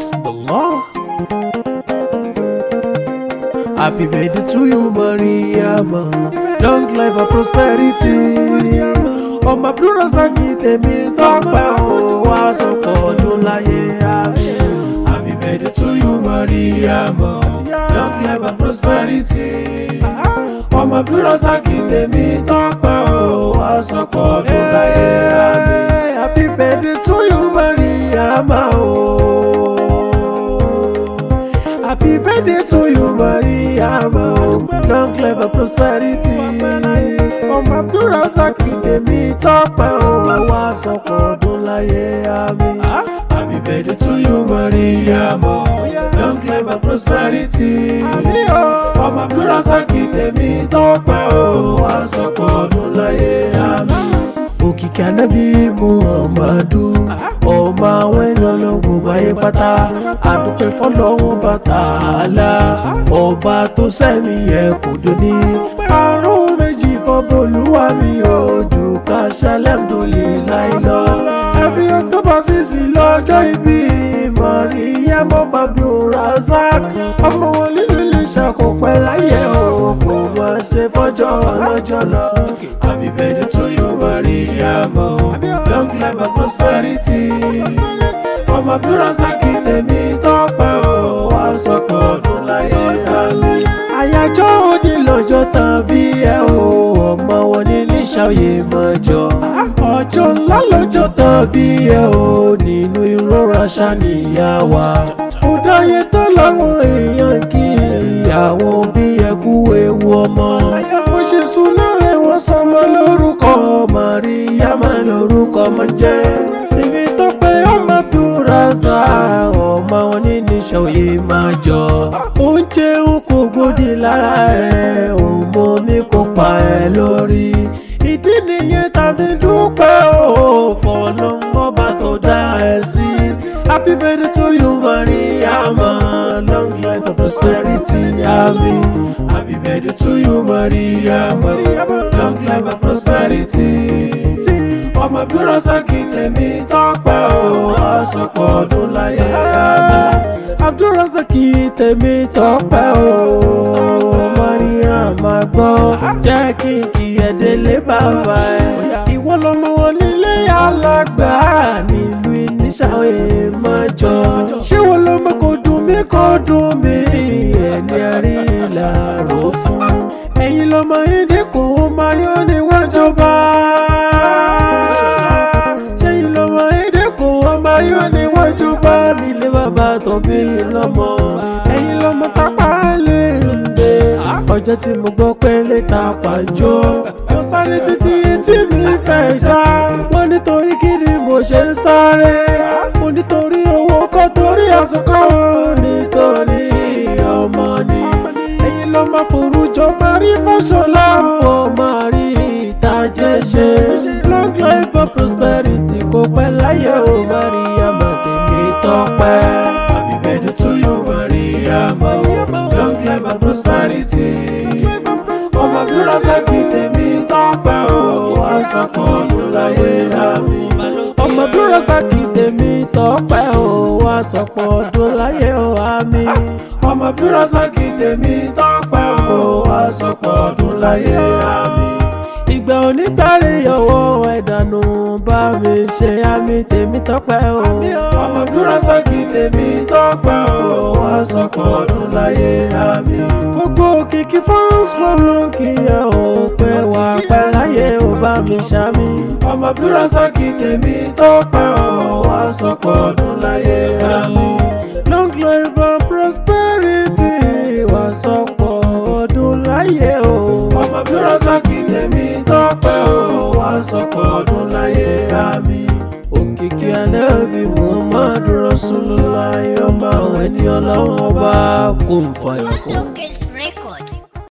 Bismillah. Happy birthday to you, Mariama. Long life and prosperity. Ọmọ Abdulrasaq tèmi tọ́pẹ́ o, wá sọ̀kọ̀ ọdún láyé àmì. Happy birthday to you, Mariama. Long life and prosperity. Ọmọ Abdulrasaq tèmi tọ́pẹ́ o, wá sọ̀kọ̀ ọdún láyé àmì. Happy birthday to you, Mariama. Happy birthday to you, Mariama. Long life and prosperity. Ọmọ Abdulrasaq tèmi tọ́pẹ́ o, wá sọ̀kọ̀ ọdún láyé àmì. Happy birthday to you, Mariama. Long life and prosperity. Ọmọ Abdulrasaq tèmi tọ́pẹ́ o, wá sọ̀kọ̀ ọdún láyé àmì. Òkìkí Ànábì Muhammadu, ọmọ àwọn ènìyàn gbogbo ayé pátá. Àdúpẹ́ fọ́lọ́run Ta'ala, ọba tó sẹ́mi yẹ kò dóní. Àrùn méjì fọ́bọ̀lúwà mi ojú ká alhamdulillah lọ. Every October 6 lọ́jọ́ ìbí Mariam Abdulrasaq. Ọmọ wọn nínú ilé ìṣàkópẹ́ láyé o, kò mọ̀ ṣe fọ́jọ́ ọlọ́jọ́ lọ. Happy birthday to you, Mariam. Long life and prosperity. Ọmọ Abdulrasaq tèmi tọ́pẹ́ o, wá sọ̀kọ̀ ọdún láyé àmì. Àyájọ́ òní lọ́jọ́ tán bí ẹ o, ọmọ wọn ní níṣàyè mọ́jọ. Ọjọ́ ńlá lọ́jọ́ tán bí ẹ o, nínú ìrora ṣàníyá wa. Ó dáyé tán láwọn èèyàn kí àwọn òbí ẹ kú ewu ọmọ. Ó ṣe súná ẹ̀wọ̀n sọmọ lórúkọ Mariam lórúkọ máa jẹ́. Tèmi tọ́pẹ́ ọmọ Abdulrasaq, ọmọ wọn ní níṣàyè máa jọ. Oúnjẹ ń kò gbòdì lára ẹ̀, òmò mi kò pa ẹ̀ lórí. Ìdí nìyẹn tàbí dúpẹ́ o, fọlọ́ngọ́ba tó dá ẹ sí. Happy birthday to you, Mariama. Long life and prosperity, àmín. Happy birthday to you, Mariama. Long life and prosperity. Ọmọ Abdulrasaq tèmi tọ́pẹ́ o, wá sọ̀kọ̀ ọdún láyé àmín. Abdulrasaq tèmi tọ́pẹ́ o, Mariam gbọ́. Jẹ́ kí n kí ẹ délé bàbá ẹ. Ìwọ lọmọ wọn nílé alágbà nílùú Ìníṣàyè mọ́jọ. Ṣé wọ́n lọmọ kò dùn mí ẹni àrí ìlàró fún. Ẹ̀yin lọmọ ìdínkù máa yọ níwájú bá. Ṣẹ́yìn lọmọ ìdínkù máa yọ níwájú bá nílé bàbá tó bí lọ́mọ. Ẹ̀yin lọmọ pápá lè dé. Ọjọ́ tí mo gbọ́ pé létà pàjọ́, mo sáré títí tí mi fẹ́ já. Wọ́n nítorí kí ni mo ṣe ń sáré. Mo nítorí owó kọ́ torí àsìkò, nítorí ọmọ ni. Ẹ̀yin ló máa forújọ parí Fáṣọlá, ọmọ rí ìtàjẹ́ ṣe. Long life and prosperity kò pẹ́ láyé o, Mariam tèmi tọ́pẹ́. Happy birthday to you, Mariam. Long life and prosperity. Ọmọ Abdulrasaq tèmi tọ́pẹ́ o, wá sọ̀kọ̀ ọdún láyé àmín. Ọmọ Abdulrasaq tèmi tọ́pẹ́ o, wá sọ̀kọ̀ ọdún láyé àmín. Ọmọ Abdulrasaq tèmi tọ́pẹ́ o, wá sọ̀kọ̀ ọdún láyé àmín. Ìgbà onígbàrí ọwọ́ ẹ̀dànù bá mi ṣe àmì tèmi tọ́pẹ́ o. Ọmọ Abdulrasaq tèmi tọ́pẹ́ o, wá sọ̀kọ̀ ọdún láyé àmín. Gbogbo òkìkí fans club ló ń kí ẹ o, pé wà pẹ́ láyé o, bá mi ṣàmì. Ọmọ Abdulrasaq tèmi tọ́pẹ́ o, wá sọ̀kọ̀ ọdún láyé àmín. Long life and prosperity, wá sọ̀kọ̀ ọdún láyé o. Ọmọ Abdulrasaq tèmi tọ́pẹ́ o, wá sọ̀kọ̀ ọdún láyé àmín. Òkìkí Ànábì Muhammadu Rasulullah, ọmọ àwọn ẹni Ọlọ́run ọba kò ń fàyọ̀ kọ́.